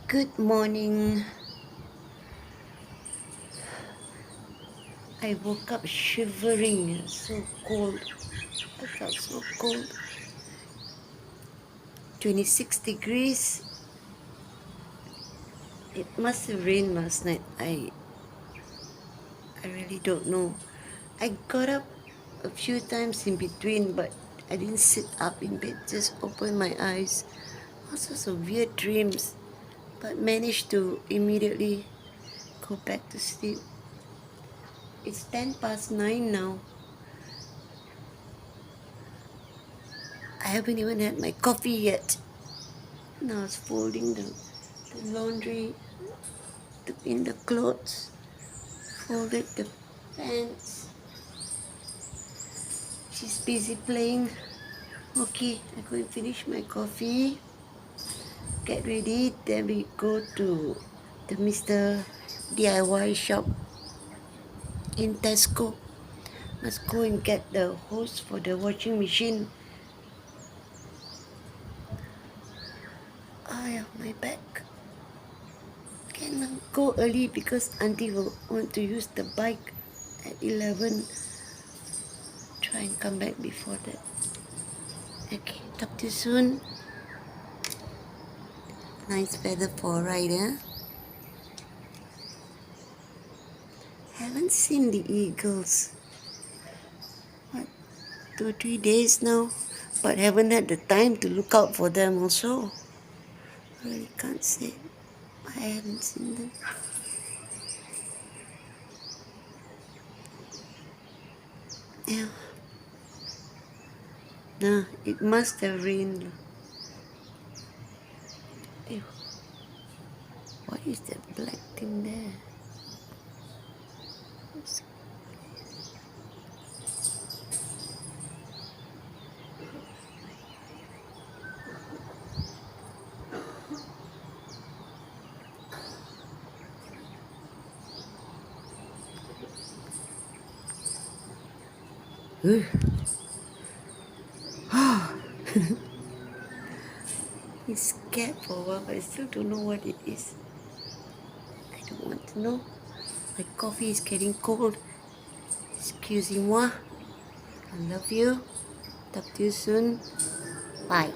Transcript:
Good morning. I woke up shivering, so cold. I felt so cold. 26 degrees. It must have rained last night. I really don't know. I got up a few times in between, but I didn't sit up in bed, just opened my eyes. All sorts of weird dreams, but managed to immediately go back to sleep. It's 10 past 9 now. I haven't even had my coffee yet. And I was folding the laundry, took in the clothes, folded the pants. She's busy playing. Okay, I go and finish my coffee, get ready, then we go to the Mr. DIY shop in Tesco. Must go and get the hose for the washing machine. My back. Cannot go early because auntie will want to use the bike at 11. Try and come back before that. Okay, talk to you soon. Nice weather for a ride, eh? Haven't seen the eagles. What, 2 3 days now? But haven't had the time to look out for them also. Really can't say. I haven't seen them. Yeah. No, it must have rained. Ew. What is that black thing there? It's- He's scared for a while, but I still don't know what it is. I don't want to know. My coffee is getting cold. Excusez-moi. I love you. Talk to you soon. Bye.